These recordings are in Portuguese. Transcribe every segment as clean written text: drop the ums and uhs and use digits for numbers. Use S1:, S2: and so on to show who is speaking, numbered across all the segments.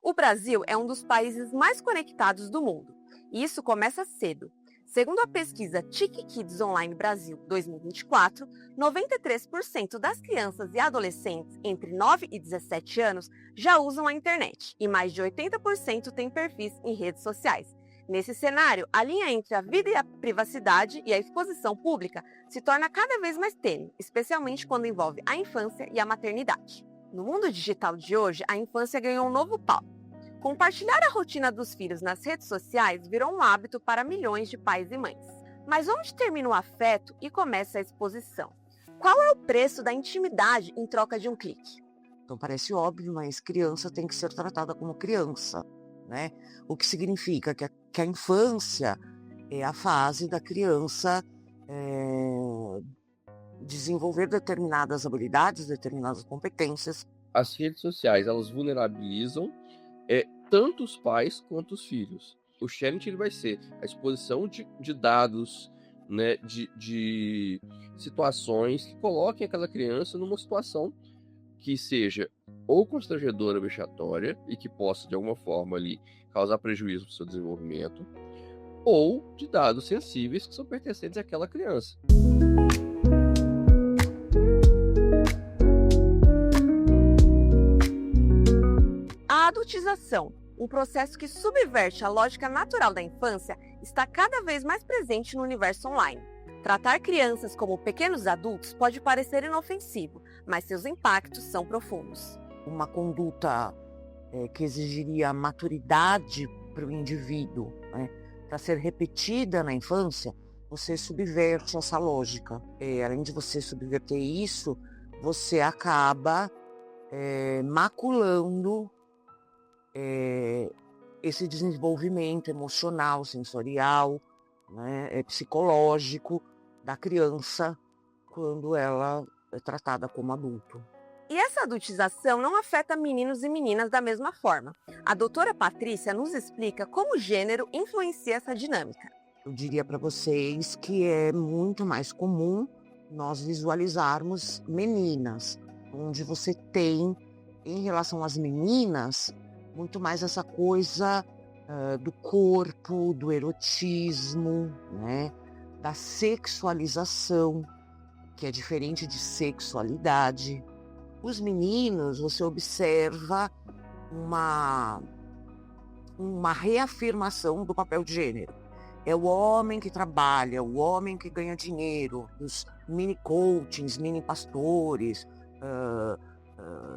S1: O Brasil é um dos países mais conectados do mundo, e isso começa cedo. Segundo a pesquisa TIC Kids Online Brasil 2024, 93% das crianças e adolescentes entre 9 e 17 anos já usam a internet, e mais de 80% têm perfis em redes sociais. Nesse cenário, a linha entre a vida e a privacidade e a exposição pública se torna cada vez mais tênue, especialmente quando envolve a infância e a maternidade. No mundo digital de hoje, a infância ganhou um novo palco. Compartilhar a rotina dos filhos nas redes sociais virou um hábito para milhões de pais e mães. Mas onde termina o afeto e começa a exposição? Qual é o preço da intimidade em troca de um clique?
S2: Então parece óbvio, mas criança tem que ser tratada como criança, né? O que significa que a infância é a fase da criança desenvolver determinadas habilidades, determinadas competências.
S3: As redes sociais, elas vulnerabilizam tanto os pais quanto os filhos. O sharing ele vai ser a exposição de dados, né, de situações que coloquem aquela criança numa situação que seja ou constrangedora, vexatória, e que possa, de alguma forma, ali, causar prejuízo para o seu desenvolvimento, ou de dados sensíveis que são pertencentes àquela criança.
S1: A adultização, um processo que subverte a lógica natural da infância, está cada vez mais presente no universo online. Tratar crianças como pequenos adultos pode parecer inofensivo, mas seus impactos são profundos.
S2: Uma conduta que exigiria maturidade para o indivíduo, né, para ser repetida na infância, você subverte essa lógica. Além de você subverter isso, você acaba maculando esse desenvolvimento emocional, sensorial, né, psicológico da criança quando ela é tratada como adulto.
S1: E essa adultização não afeta meninos e meninas da mesma forma. A doutora Patrícia nos explica como o gênero influencia essa dinâmica.
S2: Eu diria para vocês que é muito mais comum nós visualizarmos meninas, onde você tem, em relação às meninas, muito mais essa coisa do corpo, do erotismo, né? Da sexualização, que é diferente de sexualidade. Os meninos, você observa uma reafirmação do papel de gênero. É o homem que trabalha, o homem que ganha dinheiro, os mini coachings, mini pastores,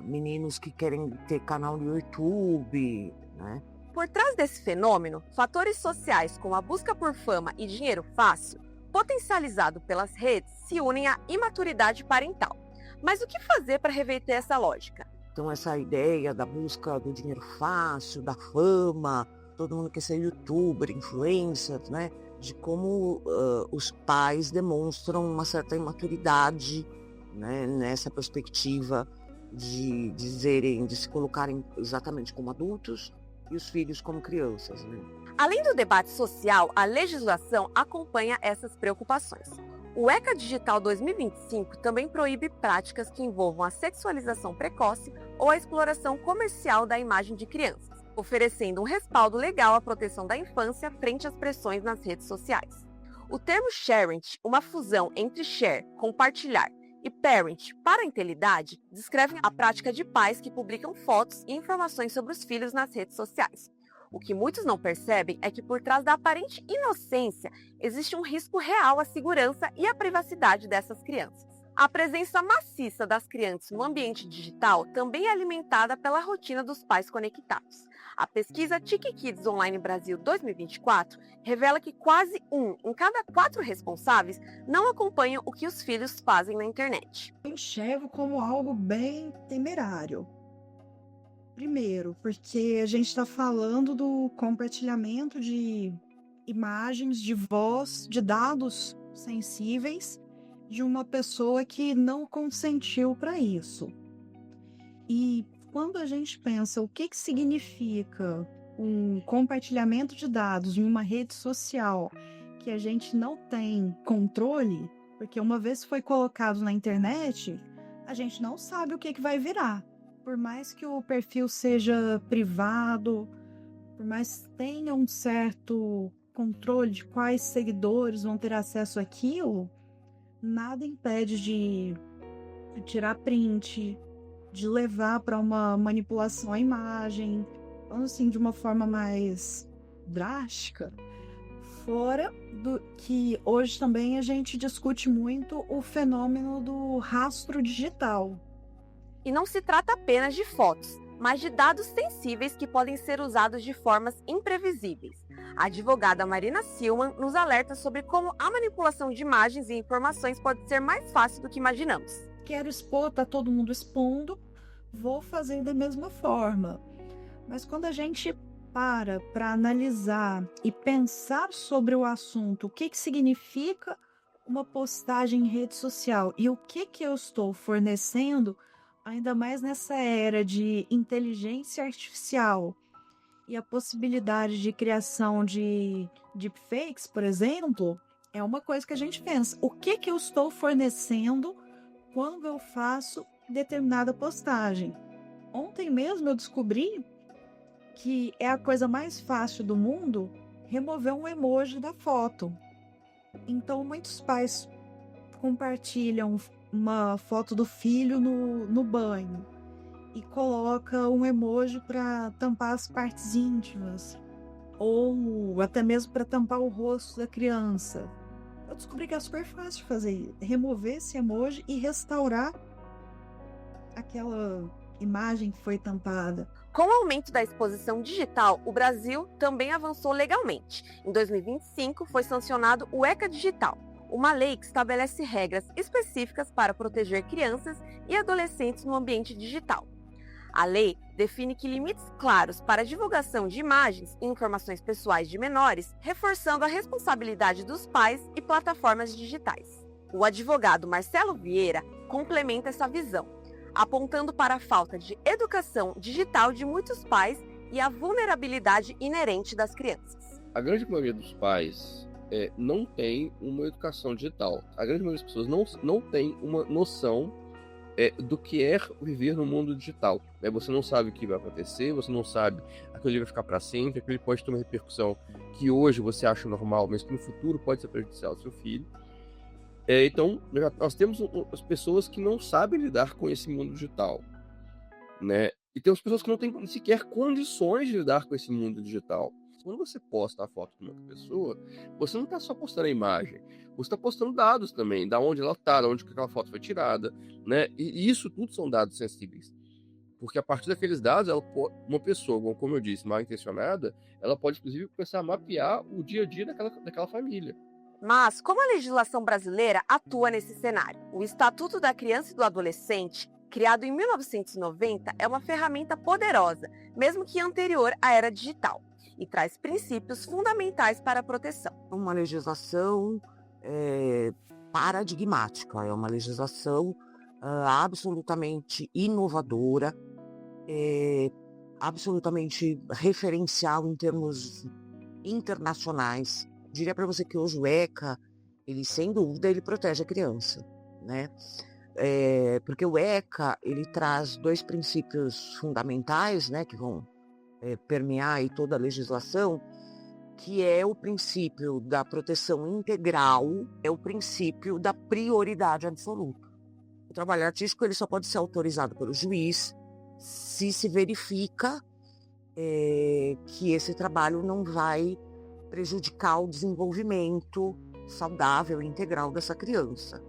S2: meninos que querem ter canal no YouTube, né?
S1: Por trás desse fenômeno, fatores sociais como a busca por fama e dinheiro fácil, potencializado pelas redes, se unem à imaturidade parental. Mas o que fazer para reverter essa lógica?
S2: Então essa ideia da busca do dinheiro fácil, da fama, todo mundo quer ser youtuber, influencer, né? De como os pais demonstram uma certa imaturidade, né? Nessa perspectiva de se colocarem exatamente como adultos e os filhos como crianças, né?
S1: Além do debate social, a legislação acompanha essas preocupações. O ECA Digital 2025 também proíbe práticas que envolvam a sexualização precoce ou a exploração comercial da imagem de crianças, oferecendo um respaldo legal à proteção da infância frente às pressões nas redes sociais. O termo sharing, uma fusão entre share, compartilhar, e parent, parentalidade, descrevem a prática de pais que publicam fotos e informações sobre os filhos nas redes sociais. O que muitos não percebem é que por trás da aparente inocência existe um risco real à segurança e à privacidade dessas crianças. A presença maciça das crianças no ambiente digital também é alimentada pela rotina dos pais conectados. A pesquisa TIC Kids Online Brasil 2024 revela que quase 1 em cada 4 responsáveis não acompanham o que os filhos fazem na internet.
S4: Eu enxergo como algo bem temerário. Primeiro, porque a gente está falando do compartilhamento de imagens, de voz, de dados sensíveis de uma pessoa que não consentiu para isso. E quando a gente pensa o que significa um compartilhamento de dados em uma rede social que a gente não tem controle, porque uma vez foi colocado na internet, a gente não sabe o que vai virar. por mais que o perfil seja privado, por mais que tenha um certo controle de quais seguidores vão ter acesso àquilo, nada impede de tirar print, de levar para uma manipulação à imagem, falando assim de uma forma mais drástica. Fora do que hoje também a gente discute muito o fenômeno do rastro digital.
S1: E não se trata apenas de fotos, mas de dados sensíveis que podem ser usados de formas imprevisíveis. A advogada Marina Silman nos alerta sobre como a manipulação de imagens e informações pode ser mais fácil do que imaginamos.
S4: Quero expor, tá todo mundo expondo, vou fazer da mesma forma. Mas quando a gente para analisar e pensar sobre o assunto, o que significa uma postagem em rede social e o que eu estou fornecendo, ainda mais nessa era de inteligência artificial e a possibilidade de criação de deepfakes, por exemplo, é uma coisa que a gente pensa. O que eu estou fornecendo quando eu faço determinada postagem? Ontem mesmo eu descobri que é a coisa mais fácil do mundo remover um emoji da foto. Então, muitos pais compartilham uma foto do filho no banho e coloca um emoji para tampar as partes íntimas ou até mesmo para tampar o rosto da criança. Eu descobri que é super fácil fazer, remover esse emoji e restaurar aquela imagem que foi tampada.
S1: Com o aumento da exposição digital, o Brasil também avançou legalmente. Em 2025, foi sancionado o ECA Digital, uma lei que estabelece regras específicas para proteger crianças e adolescentes no ambiente digital. A lei define que limites claros para a divulgação de imagens e informações pessoais de menores, reforçando a responsabilidade dos pais e plataformas digitais. O advogado Marcelo Vieira complementa essa visão, apontando para a falta de educação digital de muitos pais e a vulnerabilidade inerente das crianças.
S3: A grande maioria dos pais não tem uma educação digital. A grande maioria das pessoas não tem uma noção do que é viver no mundo digital. Você não sabe o que vai acontecer, você não sabe aquilo vai ficar para sempre, aquilo pode ter uma repercussão que hoje você acha normal, mas que no futuro pode ser prejudicial ao seu filho. Então, nós temos as pessoas que não sabem lidar com esse mundo digital, né? E temos pessoas que não têm sequer condições de lidar com esse mundo digital. Quando você posta a foto de uma outra pessoa, você não está só postando a imagem, você está postando dados também, da onde ela está, de onde aquela foto foi tirada, né? E isso tudo são dados sensíveis. Porque a partir daqueles dados, uma pessoa, como eu disse, mal intencionada, ela pode, inclusive, começar a mapear o dia a dia daquela família.
S1: Mas, como a legislação brasileira atua nesse cenário? O Estatuto da Criança e do Adolescente, criado em 1990, é uma ferramenta poderosa, mesmo que anterior à era digital, e traz princípios fundamentais para a proteção.
S2: Uma legislação paradigmática, é uma legislação absolutamente inovadora, absolutamente referencial em termos internacionais. Diria para você que hoje o ECA, ele sem dúvida, ele protege a criança, né? Porque o ECA, ele traz dois princípios fundamentais, né, que vão permear aí toda a legislação, que é o princípio da proteção integral, é o princípio da prioridade absoluta. O trabalho artístico ele só pode ser autorizado pelo juiz se verifica que esse trabalho não vai prejudicar o desenvolvimento saudável e integral dessa criança.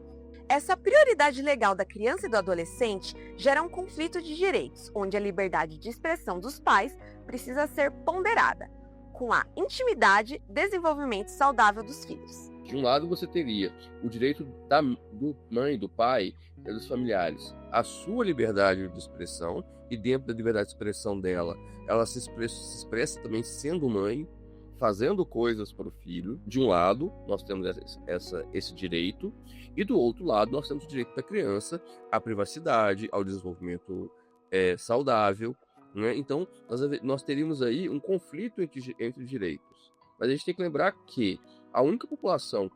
S1: Essa prioridade legal da criança e do adolescente gera um conflito de direitos, onde a liberdade de expressão dos pais precisa ser ponderada, com a intimidade e desenvolvimento saudável dos filhos.
S3: De um lado, você teria o direito da mãe, do pai e dos familiares, a sua liberdade de expressão, e dentro da liberdade de expressão dela, ela se expressa também sendo mãe, fazendo coisas para o filho. De um lado, nós temos esse direito, e do outro lado, nós temos o direito da criança à privacidade, ao desenvolvimento saudável, né? Então, nós teríamos aí um conflito entre direitos. Mas a gente tem que lembrar que a única população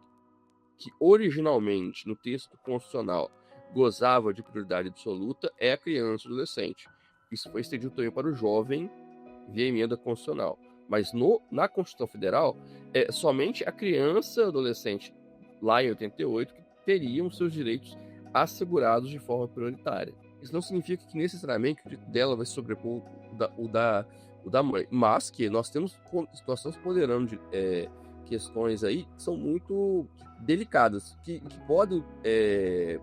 S3: que originalmente, no texto constitucional, gozava de prioridade absoluta é a criança e o adolescente. isso foi estendido também para o jovem via emenda constitucional. Mas na Constituição Federal, somente a criança e adolescente, lá em 88, que teriam seus direitos assegurados de forma prioritária. Isso não significa que necessariamente o direito dela vai se sobrepor o da mãe, mas que nós estamos ponderando de questões aí que são muito delicadas, que podem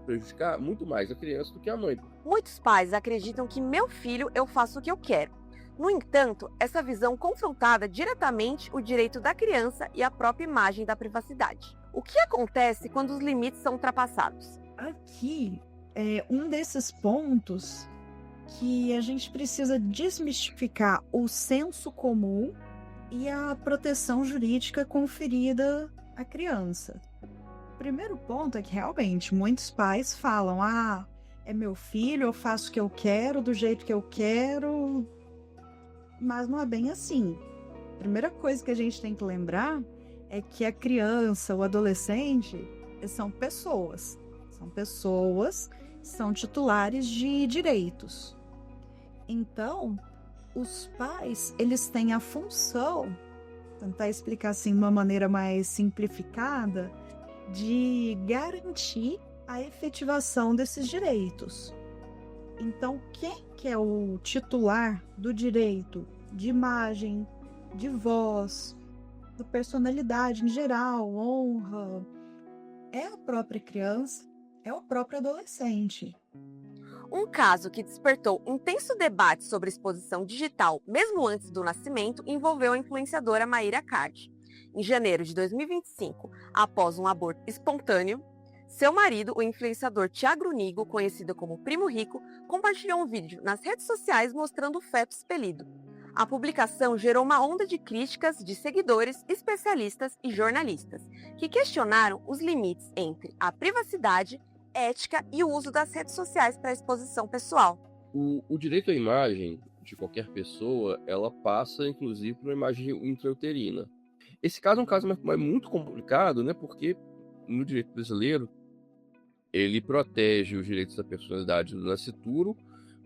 S3: prejudicar muito mais a criança do que a mãe.
S1: Muitos pais acreditam que meu filho, eu faço o que eu quero. No entanto, essa visão confrontada diretamente o direito da criança e a própria imagem da privacidade. O que acontece quando os limites são ultrapassados?
S4: Aqui é um desses pontos que a gente precisa desmistificar o senso comum e a proteção jurídica conferida à criança. O primeiro ponto é que realmente muitos pais falam: é meu filho, eu faço o que eu quero, do jeito que eu quero, mas não é bem assim. A primeira coisa que a gente tem que lembrar é que a criança, o adolescente, são pessoas, são titulares de direitos. Então, os pais, eles têm a função, tentar explicar assim de uma maneira mais simplificada, de garantir a efetivação desses direitos. Então, quem que é o titular do direito de imagem, de voz, da personalidade em geral, honra, é a própria criança, é o próprio adolescente.
S1: Um caso que despertou intenso debate sobre exposição digital, mesmo antes do nascimento, envolveu a influenciadora Mayra Card. Em janeiro de 2025, após um aborto espontâneo, seu marido, o influenciador Thiago Nigo, conhecido como Primo Rico, compartilhou um vídeo nas redes sociais mostrando o feto expelido. A publicação gerou uma onda de críticas de seguidores, especialistas e jornalistas, que questionaram os limites entre a privacidade, ética e o uso das redes sociais para exposição pessoal.
S3: O direito à imagem de qualquer pessoa, ela passa, inclusive, por uma imagem intrauterina. Esse caso é um caso muito complicado, né? Porque no direito brasileiro, ele protege os direitos da personalidade do nascituro,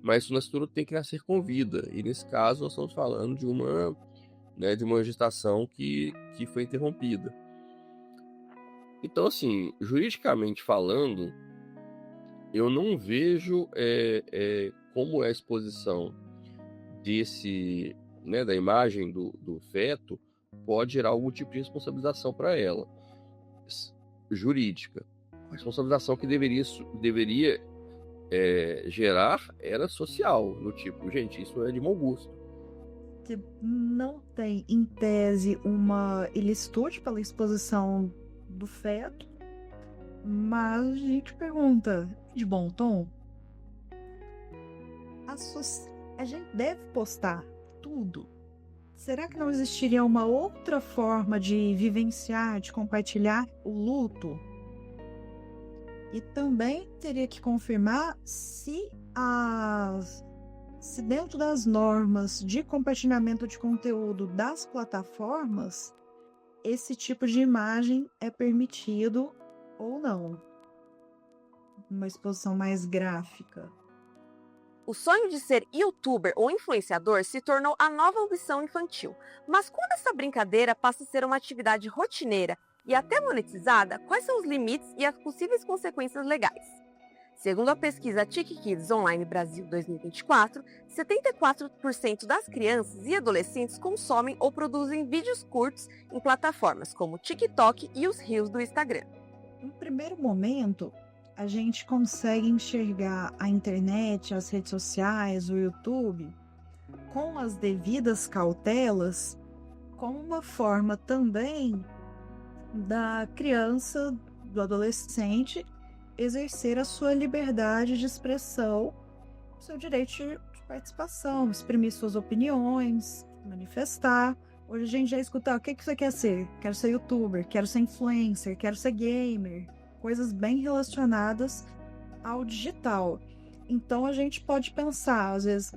S3: mas o nascituro tem que nascer com vida. E nesse caso, nós estamos falando de uma gestação que foi interrompida. Então, assim, juridicamente falando, eu não vejo como é a exposição da imagem do feto pode gerar algum tipo de responsabilização para ela, jurídica. A responsabilização que deveria gerar era social, no tipo, gente, isso é de mau gosto.
S4: Não tem, em tese, uma ilicitude pela exposição do feto, mas a gente pergunta, de bom tom, a gente deve postar tudo? Será que não existiria uma outra forma de vivenciar, de compartilhar o luto? E também teria que confirmar se dentro das normas de compartilhamento de conteúdo das plataformas, esse tipo de imagem é permitido ou não. Uma exposição mais gráfica.
S1: O sonho de ser youtuber ou influenciador se tornou a nova ambição infantil. Mas quando essa brincadeira passa a ser uma atividade rotineira e até monetizada, quais são os limites e as possíveis consequências legais? Segundo a pesquisa TikKids Online Brasil 2024, 74% das crianças e adolescentes consomem ou produzem vídeos curtos em plataformas como o TikTok e os Reels do Instagram.
S4: No primeiro momento, a gente consegue enxergar a internet, as redes sociais, o YouTube, com as devidas cautelas, como uma forma também da criança, do adolescente, exercer a sua liberdade de expressão, o seu direito de participação, exprimir suas opiniões, manifestar. Hoje a gente já escuta, o que você quer ser? Quero ser youtuber, quero ser influencer, quero ser gamer. Coisas bem relacionadas ao digital. Então a gente pode pensar, às vezes,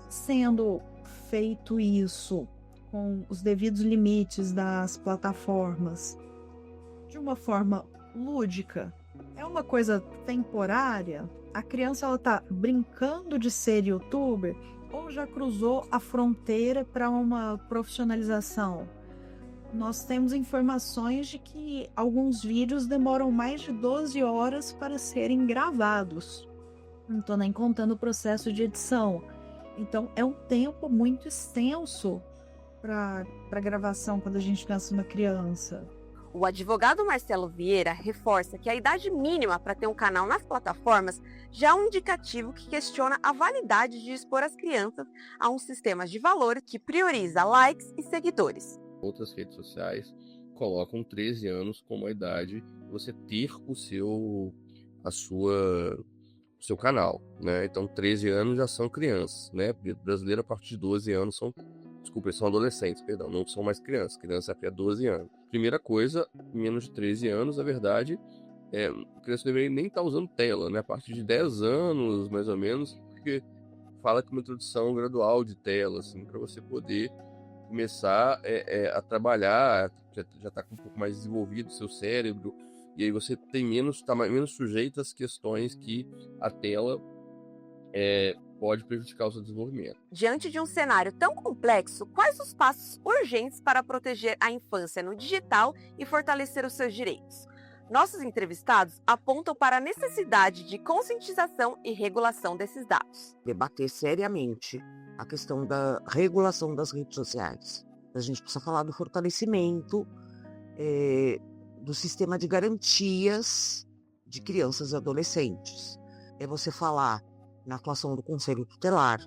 S4: sendo feito isso com os devidos limites das plataformas, de uma forma lúdica, é uma coisa temporária. A criança está brincando de ser youtuber, ou já cruzou a fronteira para uma profissionalização? Nós temos informações de que alguns vídeos demoram mais de 12 horas para serem gravados. Não estou nem contando o processo de edição. Então, é um tempo muito extenso para gravação quando a gente pensa numa criança.
S1: O advogado Marcelo Vieira reforça que a idade mínima para ter um canal nas plataformas já é um indicativo que questiona a validade de expor as crianças a um sistema de valores que prioriza likes e seguidores.
S3: Outras redes sociais colocam 13 anos como a idade de você ter o seu canal, né? Então 13 anos já são crianças, né? Brasileiro a partir de 12 anos são adolescentes, perdão, não são mais crianças. Criança até 12 anos. Primeira coisa, menos de 13 anos, na verdade, a criança deveria nem estar usando tela, né? A partir de 10 anos, mais ou menos, porque fala que uma introdução gradual de tela, assim, para você poder começar a trabalhar, já está um pouco mais desenvolvido o seu cérebro, e aí você está menos sujeito às questões que a tela pode prejudicar o seu desenvolvimento.
S1: Diante de um cenário tão complexo, quais os passos urgentes para proteger a infância no digital e fortalecer os seus direitos? Nossos entrevistados apontam para a necessidade de conscientização e regulação desses dados.
S2: Debater seriamente a questão da regulação das redes sociais. A gente precisa falar do fortalecimento do sistema de garantias de crianças e adolescentes. É você falar na atuação do Conselho Tutelar,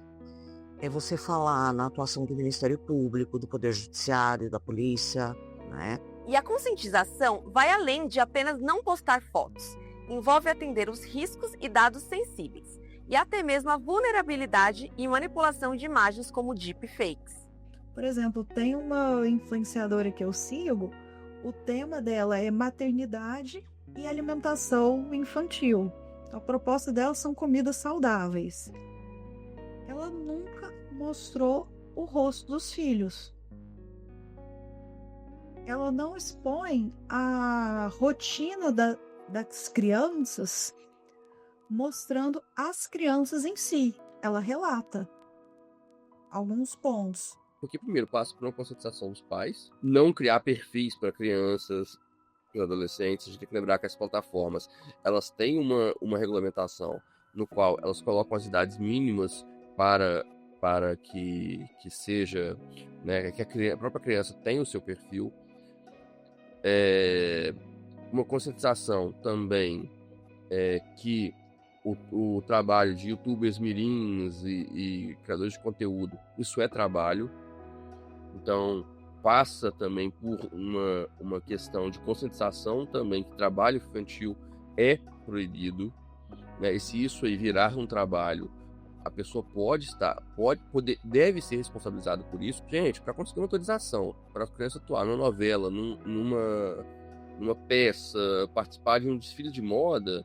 S2: é você falar na atuação do Ministério Público, do Poder Judiciário, da Polícia, né?
S1: E a conscientização vai além de apenas não postar fotos. Envolve atender os riscos e dados sensíveis, e até mesmo a vulnerabilidade e manipulação de imagens como deepfakes.
S4: Por exemplo, tem uma influenciadora que eu sigo, o tema dela é maternidade e alimentação infantil. A proposta dela são comidas saudáveis. Ela nunca mostrou o rosto dos filhos. Ela não expõe a rotina das crianças, mostrando as crianças em si. Ela relata alguns pontos.
S3: Porque primeiro passa por uma conscientização dos pais, não criar perfis para crianças e adolescentes. A gente tem que lembrar que as plataformas, elas têm uma regulamentação no qual elas colocam as idades mínimas para que seja, né, que a própria criança tenha o seu perfil. Uma conscientização também que o trabalho de youtubers mirins e criadores de conteúdo, isso é trabalho. Então passa também por uma questão de conscientização também, que trabalho infantil é proibido, né? E se isso aí virar um trabalho, a pessoa deve ser responsabilizada por isso. Gente, para conseguir uma autorização para a criança atuar numa novela, numa peça, participar de um desfile de moda,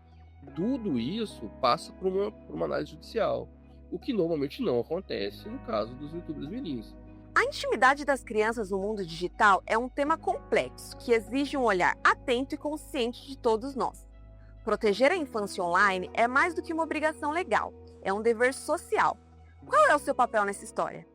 S3: tudo isso passa por uma análise judicial, o que normalmente não acontece no caso dos youtubers mirins.
S1: A intimidade das crianças no mundo digital é um tema complexo que exige um olhar atento e consciente de todos nós. Proteger a infância online é mais do que uma obrigação legal, é um dever social. Qual é o seu papel nessa história?